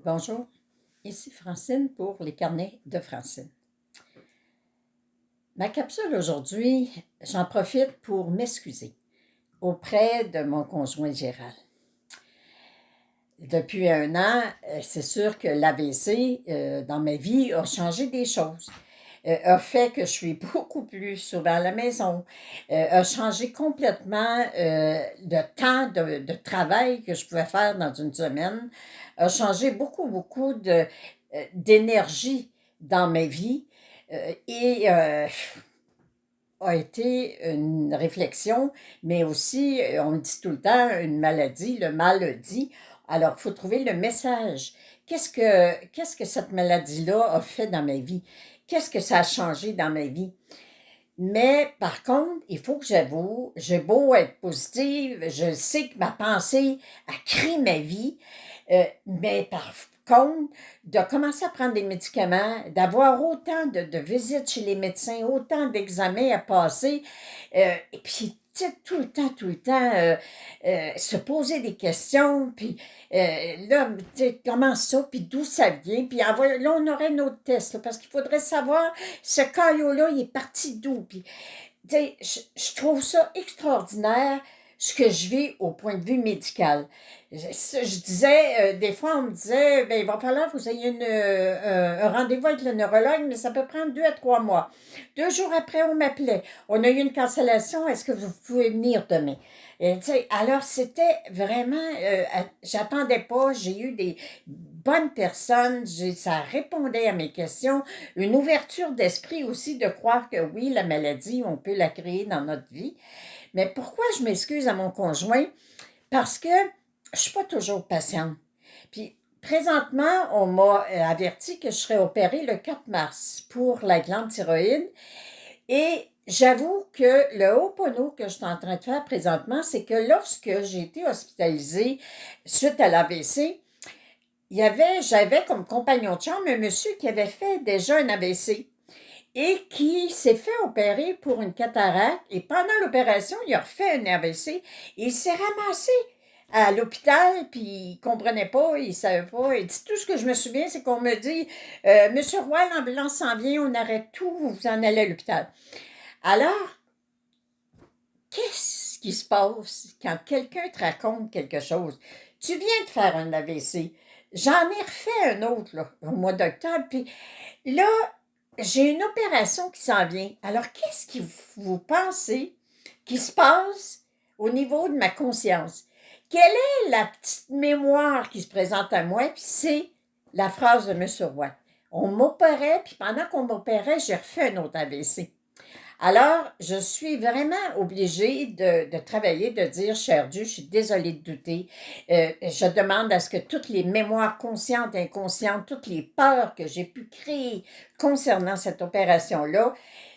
Bonjour, ici Francine pour les carnets de Francine. Ma capsule aujourd'hui, j'en profite pour m'excuser auprès de mon conjoint Gérald. Depuis un an, c'est sûr que l'AVC dans ma vie a changé des choses. A fait que je suis beaucoup plus souvent à la maison, a changé complètement le temps de travail que je pouvais faire dans une semaine, a changé beaucoup d'énergie dans ma vie et a été une réflexion, mais aussi, on me dit tout le temps, une maladie, le mal le dit. Alors, il faut trouver le message. Qu'est-ce que cette maladie-là a fait dans ma vie? Qu'est-ce que ça a changé dans ma vie? Mais par contre, il faut que j'avoue, j'ai beau être positive, je sais que ma pensée a créé ma vie, mais par contre, de commencer à prendre des médicaments, d'avoir autant de visites chez les médecins, autant d'examens à passer, et puis tu sais, tout le temps, se poser des questions, puis là, tu sais, comment ça, puis d'où ça vient, puis là, on aurait notre test, là, parce qu'il faudrait savoir ce caillot-là, il est parti d'où? Puis, tu sais, je trouve ça extraordinaire ce que je vis au point de vue médical. Je disais, des fois, on me disait, ben, il va falloir que vous ayez un rendez-vous avec le neurologue, mais ça peut prendre 2 à 3 mois. 2 jours après, on m'appelait. On a eu une cancellation, est-ce que vous pouvez venir demain? Et, alors, c'était vraiment, j'attendais pas, j'ai eu des bonnes personnes, ça répondait à mes questions, une ouverture d'esprit aussi de croire que oui, la maladie, on peut la créer dans notre vie. Mais pourquoi je m'excuse à mon conjoint? Parce que je suis pas toujours patiente. Puis présentement, on m'a averti que je serais opérée le 4 mars pour la glande thyroïde. Et j'avoue que le Ho'oponopono que je suis en train de faire présentement, c'est que lorsque j'ai été hospitalisée suite à l'AVC, j'avais comme compagnon de chambre un monsieur qui avait fait déjà un AVC et qui s'est fait opérer pour une cataracte. Et pendant l'opération, il a refait un AVC. Et il s'est ramassé à l'hôpital, puis il ne comprenait pas, il ne savait pas. Et tout ce que je me souviens, c'est qu'on me dit Monsieur Roy, l'ambulance s'en vient, on arrête tout, vous en allez à l'hôpital. Alors, qu'est-ce qui se passe quand quelqu'un te raconte quelque chose? Tu viens de faire un AVC. J'en ai refait un autre là, au mois d'octobre, puis là, j'ai une opération qui s'en vient. Alors, qu'est-ce que vous pensez qui se passe au niveau de ma conscience? Quelle est la petite mémoire qui se présente à moi? Puis c'est la phrase de M. Roy. On m'opérait, puis pendant qu'on m'opérait, j'ai refait un autre AVC. Alors, je suis vraiment obligée de travailler, de dire, cher Dieu, je suis désolée de douter. Je demande à ce que toutes les mémoires conscientes et inconscientes, toutes les peurs que j'ai pu créer concernant cette opération-là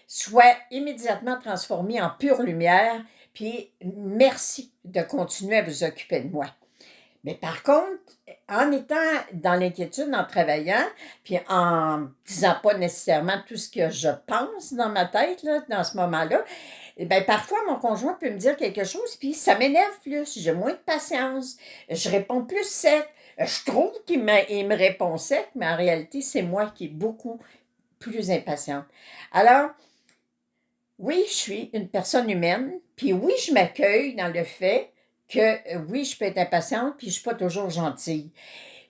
soient immédiatement transformées en pure lumière. Puis, merci de continuer à vous occuper de moi. Mais par contre, en étant dans l'inquiétude, en travaillant, puis en disant pas nécessairement tout ce que je pense dans ma tête, là, dans ce moment-là, bien, parfois, mon conjoint peut me dire quelque chose, puis ça m'énerve plus. J'ai moins de patience. Je réponds plus sec. Je trouve qu'il me répond sec, mais en réalité, c'est moi qui est beaucoup plus impatiente. Alors, oui, je suis une personne humaine, puis oui, je m'accueille dans le fait que oui, je peux être impatiente, puis je ne suis pas toujours gentille.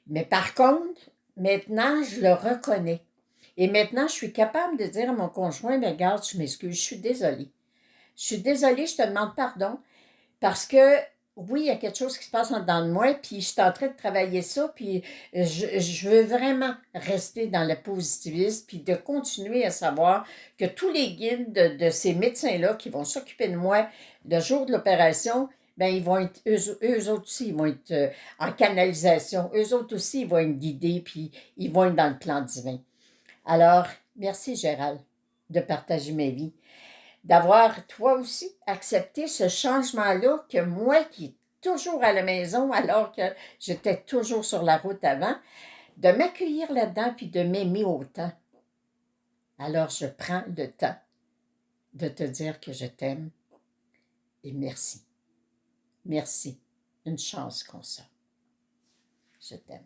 Mais par contre, maintenant, je le reconnais. Et maintenant, je suis capable de dire à mon conjoint, mais regarde, je m'excuse, je suis désolée. Je suis désolée, je te demande pardon, parce que oui, il y a quelque chose qui se passe en dedans de moi, puis je suis en train de travailler ça, puis je veux vraiment rester dans le positivisme, puis de continuer à savoir que tous les guides de ces médecins-là qui vont s'occuper de moi le jour de l'opération, bien, ils vont être, eux autres aussi, ils vont être en canalisation, eux autres aussi, ils vont être guidés, puis ils vont être dans le plan divin. Alors, merci Gérald de partager ma vie, d'avoir toi aussi accepté ce changement-là que moi qui est toujours à la maison alors que j'étais toujours sur la route avant, de m'accueillir là-dedans puis de m'aimer autant. Alors je prends le temps de te dire que je t'aime et merci. Merci. Une chance qu'on soit. Je t'aime.